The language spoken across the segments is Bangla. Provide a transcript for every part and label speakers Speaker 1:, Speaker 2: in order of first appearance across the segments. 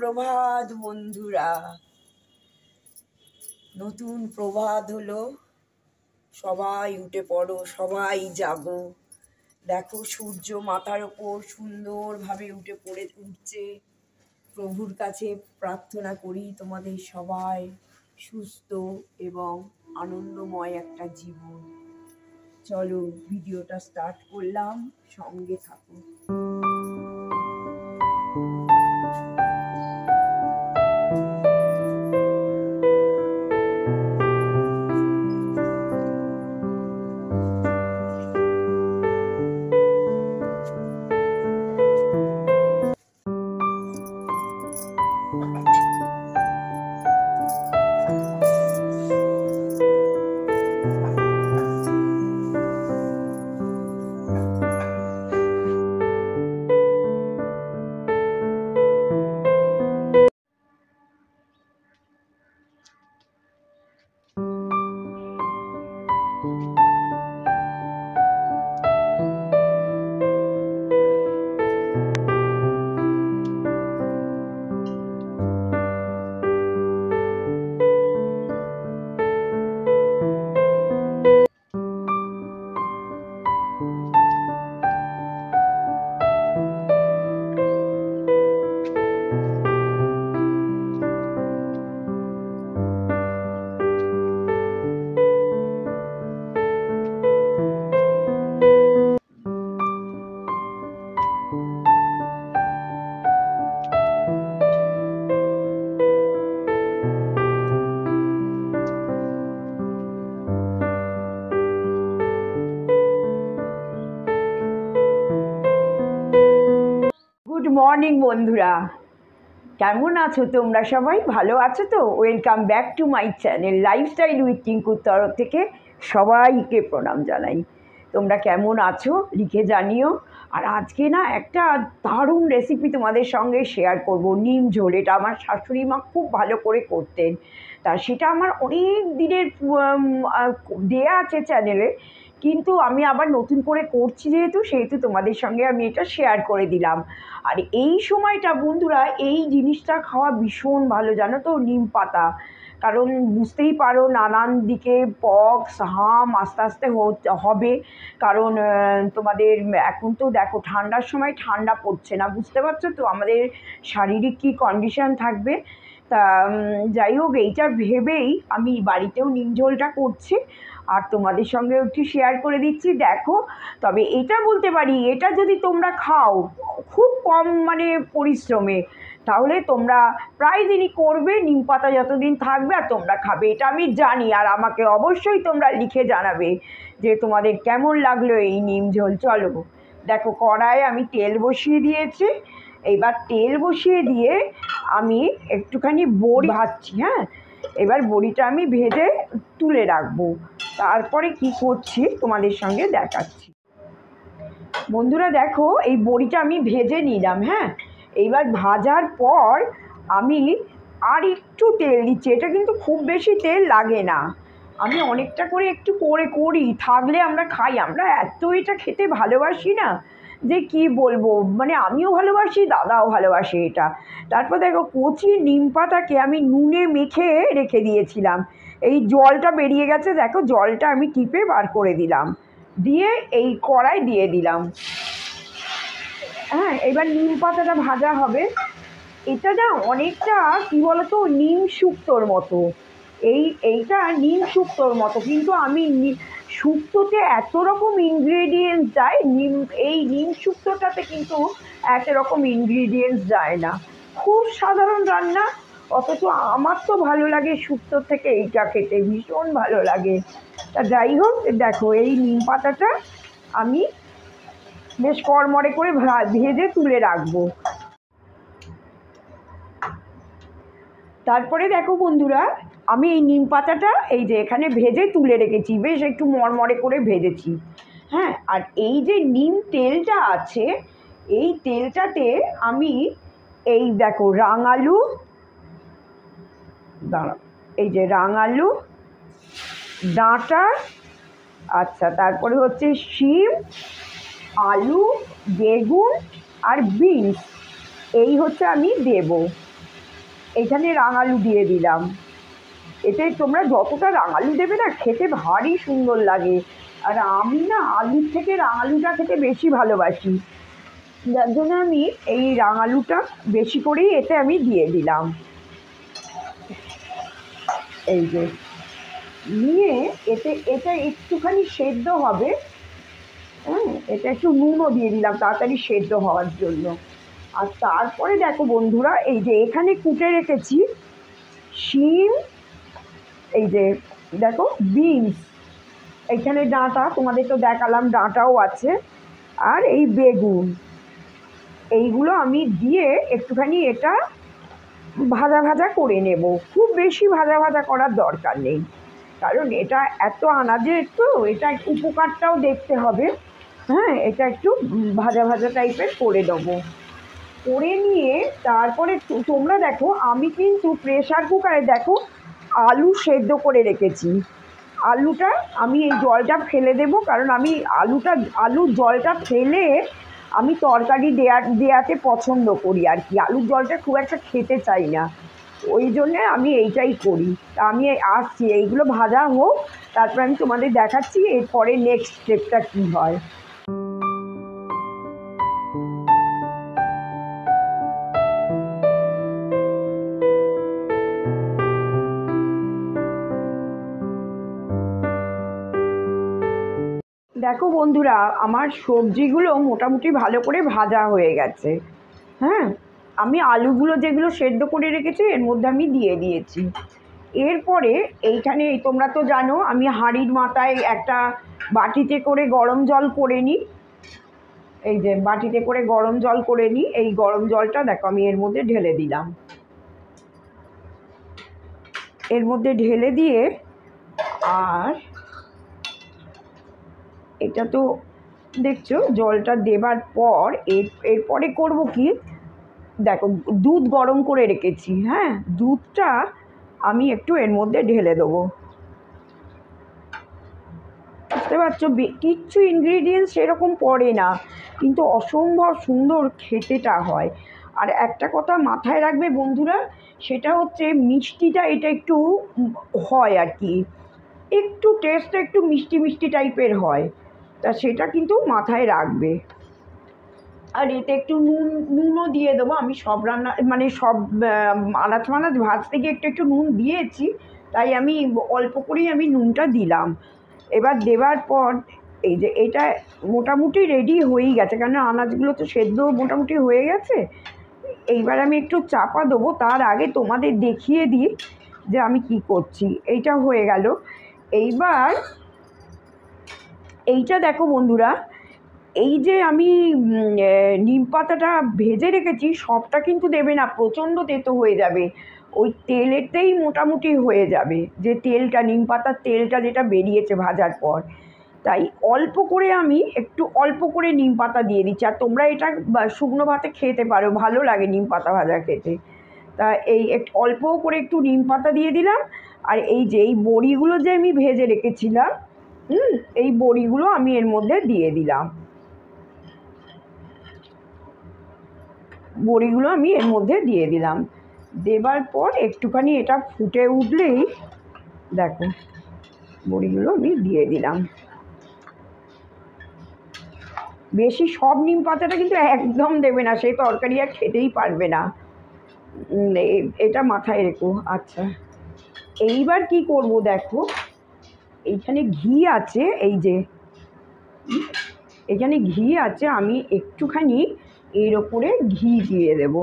Speaker 1: সুপ্রভাত বন্ধুরা। নতুন প্রভাত হলো, সবাই উঠে পড়ো, সবাই জাগো। দেখো সূর্য মাথার ওপর সুন্দরভাবে উঠছে। প্রভুর কাছে প্রার্থনা করি তোমাদের সবাই সুস্থ এবং আনন্দময় একটা জীবন। চলো ভিডিওটা স্টার্ট করলাম, সঙ্গে থাকো। গুড মর্নিং বন্ধুরা, কেমন আছো তোমরা? সবাই ভালো আছো তো? Welcome back to my channel lifestyle with টিঙ্কুর তরফ থেকে সবাইকে প্রণাম জানাই। তোমরা কেমন আছো লিখে জানিও। আর আজকে না একটা দারুণ রেসিপি তোমাদের সঙ্গে শেয়ার করব, নিম ঝোল। এটা আমার শাশুড়ি মা খুব ভালো করে করতেন, তা সেটা আমার অনেক দিনের দেয়া আছে চ্যানেলে, কিন্তু আমি আবার নতুন করে করছি সেহেতু তোমাদের সঙ্গে আমি এটা শেয়ার করে দিলাম। আর এই সময়টা বন্ধুরা এই জিনিসটা খাওয়া ভীষণ ভালো, জানো তো, নিম পাতা। কারণ বুঝতেই পারো নানান দিকে পক্স হাম আস্তে আস্তে হবে। কারণ তোমাদের এখন তো দেখো ঠান্ডার সময় ঠান্ডা পড়ছে না, বুঝতে পারছো তো আমাদের শারীরিক কী কন্ডিশন থাকবে। তা যাই হোক, এইটা ভেবেই আমি বাড়িতেও নিম ঝোলটা করছি আর তোমাদের সঙ্গে একটু শেয়ার করে দিচ্ছি। দেখো, তবে এটা বলতে পারি, এটা যদি তোমরা খাও খুব কম পরিশ্রমে, তাহলে তোমরা প্রায় দিনই করবে, নিম পাতা যতদিন থাকবে আর তোমরা খাবে, এটা আমি জানি। আর আমাকে অবশ্যই তোমরা লিখে জানাবে যে তোমাদের কেমন লাগলো এই নিম ঝোল। চলো দেখো, কড়াইয়ে আমি তেল বসিয়ে দিয়েছি। এইবার তেল বসিয়ে দিয়ে আমি একটুখানি বড়ি ভাজছি। হ্যাঁ, এবার বড়িটা আমি ভেজে তুলে রাখবো, তারপরে কি করছি তোমাদের সঙ্গে দেখাচ্ছি। বন্ধুরা দেখো, এই বড়িটা আমি ভেজে নিলাম। হ্যাঁ, এইবার ভাজার পর আমি আর একটু তেল দিচ্ছি। এটা কিন্তু খুব বেশি তেল লাগে না, আমি অনেকটা করে একটু করি, থাকলে আমরা খাই। আমরা এত এটা খেতে ভালোবাসি না যে কি বলবো, আমিও ভালোবাসি, দাদাও ভালোবাসে এটা। তারপর দেখো, কচি নিম পাতাকে আমি নুনে মেখে রেখে দিয়েছিলাম, এই জলটা বেরিয়ে গেছে। দেখো, জলটা আমি টিপে বার করে দিলাম, দিয়ে এই কড়াই দিয়ে দিলাম। হ্যাঁ, এবার নিম পাতাটা ভাজা হবে। এটা না অনেকটা কী বলতো, নিম শুক্তোর মতো। এইটা নিম শুক্তোর মতো, কিন্তু আমি শুক্তোতে এত রকম ইনগ্রেডিয়েন্টস যায়, এই নিম শুক্তোটাতে কিন্তু এত রকম ইনগ্রেডিয়েন্টস যায় না, খুব সাধারণ রান্না। অথচ আমার তো ভালো লাগে শুক্তোর থেকে এইটা খেতে, ভীষণ ভালো লাগে। তা যাই হোক, দেখো এই নিম পাতাটা আমি বেশ কড়মড়ে করে ভেজে তুলে রাখবো। তারপরে দেখো বন্ধুরা, আমি এই নিম পাতাটা এই যে এখানে ভেজে তুলে রেখেছি, বেশ একটু মরমরে করে ভেজেছি। হ্যাঁ, আর এই যে নিম তেলটা আছে, এই তেলটাতে আমি এই দেখো রাঙালু, এই যে রাঙালু ডাঁটা, আচ্ছা, তারপরে হচ্ছে শিম, আলু, বেগুন আর বিনস, এই হচ্ছে আমি দেব। এখানে রাঙালু দিয়ে দিলাম। এতে তোমরা যতটা রাঙালু দেবে না খেতে ভারী সুন্দর লাগে। আর আমি না আলুর থেকে রাঙালুটা খেতে বেশি ভালোবাসি, যার জন্য আমি এই রাঙালুটা বেশি করেই এতে আমি দিয়ে দিলাম। এই যে নিয়ে এটা একটুখানি সেদ্ধ হবে। হ্যাঁ, এটা একটু নুনও দিয়ে দিলাম তাড়াতাড়ি সেদ্ধ হওয়ার জন্য। আর তারপরে দেখো বন্ধুরা, এই যে এখানে কুটে রেখেছি শিম, এই যে দেখো বিনস, এইখানে ডাঁটা তোমাদের তো দেখালাম, ডাঁটাও আছে, আর এই বেগুন, এইগুলো আমি দিয়ে একটুখানি এটা ভাজা ভাজা করে নেব। খুব বেশি ভাজা ভাজা করার দরকার নেই, কারণ এটা এত আনাজের তো এটা উপকারটাও দেখতে হবে। হ্যাঁ, এটা একটু ভাজা ভাজা টাইপের করে দেবো। করে নিয়ে তারপরে তোমরা দেখো আমি কিন্তু প্রেশার কুকারে দেখো আলু সেদ্ধ করে রেখেছি। আলুটা আমি এই জলটা ফেলে দেবো, কারণ আমি আলুর জলটা ফেলে আমি তরকারি দেওয়াতে পছন্দ করি আর কি। আলুর জলটা খুব একটা খেতে চাই না, ওই জন্যে আমি এইটাই করি। তা আমি আসছি, এইগুলো ভাজা হোক, তারপর আমি তোমাদের দেখাচ্ছি এরপরে নেক্সট স্টেপটা কী হয়। দেখো বন্ধুরা, আমার সবজিগুলো মোটামুটি ভালো করে ভাজা হয়ে গেছে। হ্যাঁ, আমি আলুগুলো যেগুলো সেদ্ধ করে রেখেছি এর মধ্যে আমি দিয়ে দিয়েছি। এরপরে এইখানে তোমরা তো জানো আমি হাঁড়ির মাথায় একটা বাটিতে করে গরম জল করে নিই। এই যে বাটিতে করে গরম জল করে নিই, এই গরম জলটা দেখো আমি এর মধ্যে ঢেলে দিলাম। এর মধ্যে ঢেলে দিয়ে, আর এটা তো দেখছো জলটা দেবার পর এরপরে করব কি, দেখো দুধ গরম করে রেখেছি। হ্যাঁ, দুধটা আমি একটু এর মধ্যে ঢেলে দেবো। বুঝতে পারছো, কিচ্ছু ইনগ্রিডিয়েন্টস সেরকম পড়ে না, কিন্তু অসম্ভব সুন্দর খেতেটা হয়। আর একটা কথা মাথায় রাখবে বন্ধুরা, সেটা হচ্ছে মিষ্টিটা এটা একটু হয় আর কি, একটু টেস্টটা একটু মিষ্টি মিষ্টি টাইপের হয়, তা সেটা কিন্তু মাথায় রাখবে। আর এতে একটু নুনও দিয়ে দেবো। আমি সব রান্না মানে সব আনাজ ফানাজ ভাজতে গিয়ে একটু নুন দিয়েছি, তাই আমি অল্প করেই আমি নুনটা দিলাম। এবার দেওয়ার পর এই যে এটা মোটামুটি রেডি হয়েই গেছে, কেন আনাজগুলো তো সেদ্ধ মোটামুটি হয়ে গেছে। এইবার আমি একটু চাপা দেবো, তার আগে তোমাদের দেখিয়ে দিই যে আমি কি করছি। এইটা হয়ে গেল। এইবার এইটা দেখো বন্ধুরা, এই যে আমি নিম পাতাটা ভেজে রেখেছি সবটা কিন্তু দেবে না, প্রচণ্ড তেতো হয়ে যাবে। ওই তেলেতেই মোটামুটি হয়ে যাবে, যে তেলটা নিম পাতার তেলটা যেটা বেরিয়েছে ভাজার পর। তাই অল্প করে আমি একটু অল্প করে নিম পাতা দিয়ে দিচ্ছি। আর তোমরা এটা শুকনো ভাতে খেতে পারো, ভালো লাগে নিম পাতা ভাজা খেতে। তা এই অল্প করে একটু নিম পাতা দিয়ে দিলাম। আর এই যে এই বড়িগুলো যে আমি ভেজে রেখেছিলাম, এই বড়িগুলো আমি এর মধ্যে দিয়ে দিলাম। বড়িগুলো আমি এর মধ্যে দিয়ে দিলাম। দেবার পর একটুখানি এটা ফুটে উঠলেই দেখো বড়িগুলো আমি দিয়ে দিলাম। বেশি সব নিম পাতাটা কিন্তু একদম দেবে না, সেই তরকারি আর খেতেই পারবে না, এটা মাথায় রেখো। আচ্ছা, এইবার কি করব দেখো, এইখানে ঘি আছে, এই যে এখানে ঘি আছে, আমি একটুখানি এর ওপরে ঘি দিয়ে দেব।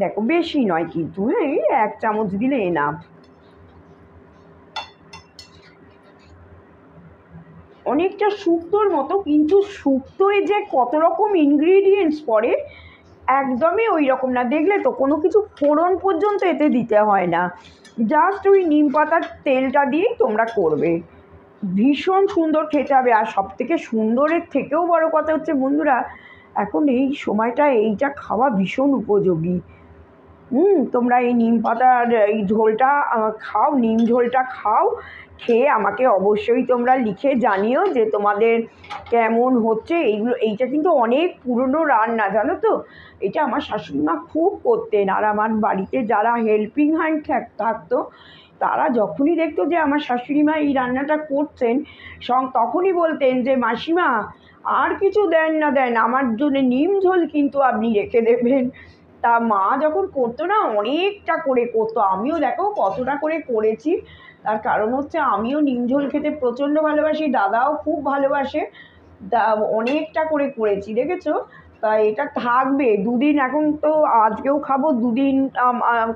Speaker 1: দেখো বেশি নয় কিন্তু, হ্যাঁ, এই 1 চামচ দিলে এনাফ। অনেকটা শুক্তোর মতো, কিন্তু শুক্তোয় যে কত রকম ইনগ্রিডিয়েন্টস পড়ে একদমই ওই রকম না। দেখলে তো কোনো কিছু ফোড়ন পর্যন্ত এতে দিতে হয় না, জাস্ট ওই নিম পাতার তেলটা দিয়েই তোমরা করবে। ভীষণ সুন্দর খেতে হবে। আর সবথেকে সুন্দরের থেকেও বড় কথা হচ্ছে বন্ধুরা, এখন এই সময়টা এইটা খাওয়া ভীষণ উপযোগী। তোমরা এই নিম পাতার এই ঝোলটা খাও, নিম ঝোলটা খাও, খেয়ে আমাকে অবশ্যই তোমরা লিখে জানিও যে তোমাদের কেমন হচ্ছে এইগুলো। এইটা কিন্তু অনেক পুরনো রান্না, জানো তো। এটা আমার শাশুড়ি মা খুব করতেন, আর আমার বাড়িতে যারা হেল্পিং হ্যান্ড থাকতো তারা যখনই দেখতো যে আমার শাশুড়ি মা এই রান্নাটা করছেন, তখনই বলতেন যে মাসিমা আর কিছু দেন না দেন, আমার জন্য নিম ঝোল কিন্তু আপনি রেখে দেবেন। তা মা যখন করতো না অনেকটা করে করতো, আমিও দেখো কতটা করে করেছি। তার কারণ হচ্ছে আমিও নিম ঝোল খেতে প্রচণ্ড ভালোবাসি, দাদাও খুব ভালোবাসে। অনেকটা করে করেছি, দেখেছো। তা এটা থাকবে দুদিন, এখন তো আজকেও খাবো, দুদিন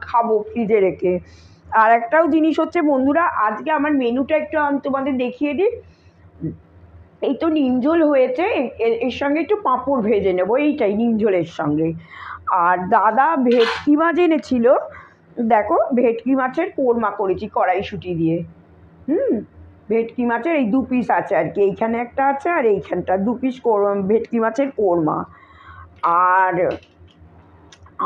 Speaker 1: খাবো ফ্রিজে রেখে। আর একটাও জিনিস হচ্ছে বন্ধুরা, আজকে আমার মেনুটা একটু আমি তোমাদের দেখিয়ে দিই। এই তো নিম ঝোল হয়েছে, এর সঙ্গে একটু পাঁপড় ভেজে নেবো, এইটাই নিম ঝোলের সঙ্গে। আর দাদা ভেটকি মাছ এনেছিল, দেখো ভেটকি মাছের কোরমা করেছি কড়াইশুঁটি দিয়ে। ভেটকি মাছের এই 2 পিস আছে আর কি, এইখানে একটা আছে আর এইখানটা 2 পিস ভেটকি মাছের কোরমা। আর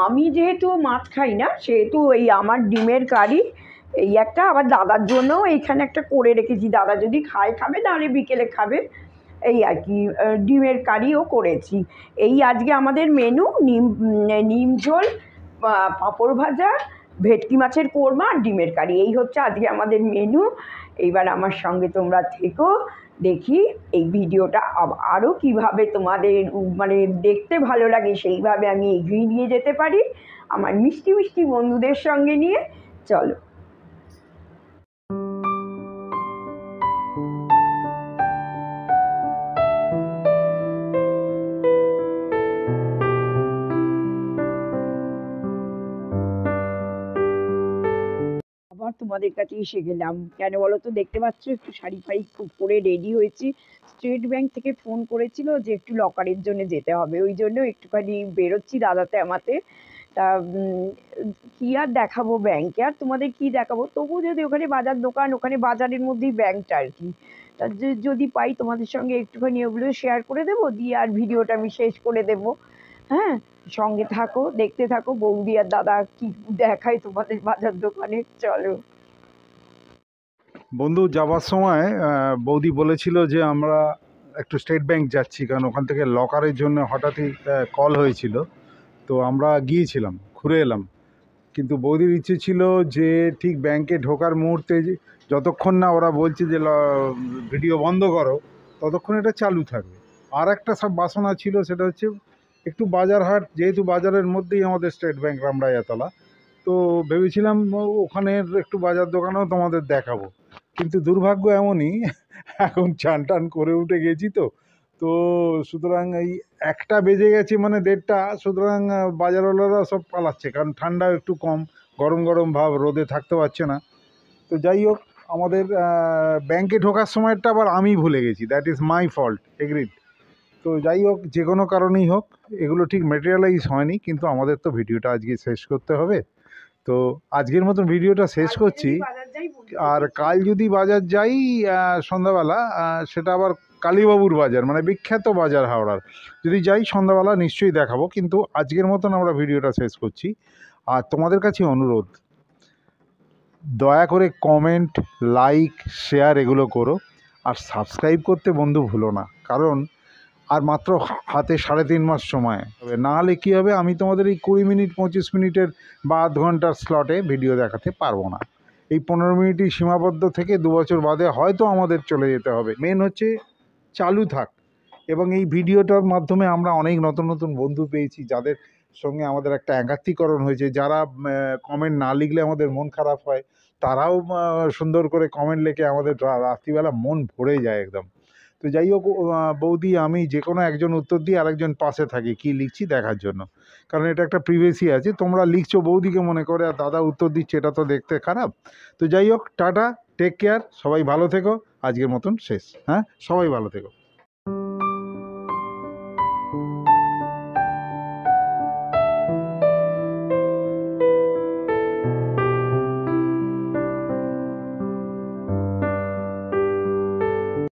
Speaker 1: আমি যেহেতু মাছ খাই না, সেহেতু এই আমার ডিমের কারি এই একটা, আবার দাদার জন্যও এইখানে একটা করে রেখেছি, দাদা যদি খাবে, নাহলে বিকেলে খাবে, এই আর কি। ডিমের কারিও করেছি। এই আজকে আমাদের মেনু, নিম ঝোল, পাঁপড় ভাজা, ভেটকি মাছের কোরমা আর ডিমের কারি, এই হচ্ছে আজকে আমাদের মেনু। এইবার আমার সঙ্গে তোমরা থেকো, দেখি এই ভিডিওটা আরও কীভাবে তোমাদের মানে দেখতে ভালো লাগে সেইভাবে আমি এগিয়ে নিয়ে যেতে পারি আমার মিষ্টি মিষ্টি বন্ধুদের সঙ্গে নিয়ে। চলো। আবার তোমাদের কাছে এসে গেলাম, কেন বলো তো, দেখতে পাচ্ছ একটু শাড়ি ফাড়ি পরে রেডি হয়েছি। স্টেট ব্যাংক থেকে ফোন করেছিল যে একটু লকারের জন্য যেতে হবে, ওই জন্য একটুখানি বেরোচ্ছি দাদাতে আমাতে। তা কী আর দেখাবো ব্যাংকে, আর তোমাদের কী দেখাবো, তবু যদি ওখানে বাজার দোকান, ওখানে বাজারের মধ্যেই ব্যাংকটা আর কি। তা যদি পাই তোমাদের সঙ্গে একটুখানি ওগুলো শেয়ার করে দেবো, দিয়ে আর ভিডিওটা আমি শেষ করে দেবো। হ্যাঁ, সঙ্গে থাকো, দেখতে থাকো বৌদি আর দাদা কি দেখায় তোমাদের বাজার দোকানে। চলো।
Speaker 2: বন্ধু যাবার সময় বৌদি বলেছিল যে আমরা একটু স্টেট ব্যাংক যাচ্ছি, কারণ ওখান থেকে লকারের জন্য হঠাৎই কল হয়েছিল। তো আমরা গিয়েছিলাম, ঘুরে এলাম। কিন্তু বৌদির ইচ্ছে ছিল যে ঠিক ব্যাংকে ঢোকার মুহূর্তে যতক্ষণ না ওরা বলছে যে ভিডিও বন্ধ করো, ততক্ষণ এটা চালু থাকবে। আর একটা সব বাসনা ছিল, সেটা হচ্ছে একটু বাজার হাট, যেহেতু বাজারের মধ্যেই আমাদের স্টেট ব্যাংক রামরাজাতলা, তো ভেবেছিলাম ওখানের একটু বাজার দোকানেও তোমাদের দেখাবো। কিন্তু দুর্ভাগ্য এমনই, এখন চান টান করে উঠে গেছি তো তো সুতরাং এই 1টা বেজে গেছে, মানে 1:30, সুতরাং বাজারওয়ালারা সব পালাচ্ছে, কারণ ঠান্ডাও একটু কম, গরম গরম ভাব, রোদে থাকতে পারছে না। তো যাই হোক, আমাদের ব্যাংকে ঢোকার সময়টা আবার আমি ভুলে গেছি, that is my fault, agreed. তো যাই হোক, যে কোনো কারণেই হোক, এগুলো ঠিক ম্যাটেরিয়ালাইজ হয়নি, কিন্তু আমাদের তো ভিডিওটা আজকে শেষ করতে হবে। তো আজকের মতন ভিডিওটা শেষ করছি। আর কাল যদি বাজার যাই সন্ধ্যাবেলা, সেটা আবার কালীবাবুর বাজার, মানে বিখ্যাত বাজার হাওড়ার, যদি যাই সন্ধ্যাবেলা নিশ্চয়ই দেখাবো। কিন্তু আজকের মতন আমরা ভিডিওটা শেষ করছি। আর তোমাদের কাছে অনুরোধ, দয়া করে কমেন্ট, লাইক, শেয়ার এগুলো করো। আর সাবস্ক্রাইব করতে বন্ধু ভুলো না, কারণ আর মাত্র হাতে 3.5 মাস সময় হবে, না হলে কী হবে, আমি তোমাদের এই 20 মিনিট 25 মিনিটের বা আধ ঘন্টার স্লটে ভিডিও দেখাতে পারবো না। এই 15 মিনিটই সীমাবদ্ধ থেকে 2 বছর বাদে হয়তো আমাদের চলে যেতে হবে। মেন হচ্ছে চালু থাক। এবং এই ভিডিওটার মাধ্যমে আমরা অনেক নতুন নতুন বন্ধু পেয়েছি, যাদের সঙ্গে আমাদের একটা একাত্মীকরণ হয়েছে। যারা কমেন্ট না লিখলে আমাদের মন খারাপ হয়, তারাও সুন্দর করে কমেন্ট লিখে আমাদের রাত্রিবেলা মন ভরে যায় একদম। তো যাই হোক, বৌদি আমি যে কোনো একজন উত্তর দিই, আরেকজন পাশে থাকি কী লিখছি দেখার জন্য, কারণ এটা একটা প্রিভেসি আছে। তোমরা লিখছো বৌদিকে মনে করে, আর দাদা উত্তর দিচ্ছে, এটা তো দেখতে খারাপ। তো যাই হোক, টাটা, টেক কেয়ার, সবাই ভালো থেকো। আজকের মতন শেষ। হ্যাঁ, সবাই ভালো থেকো।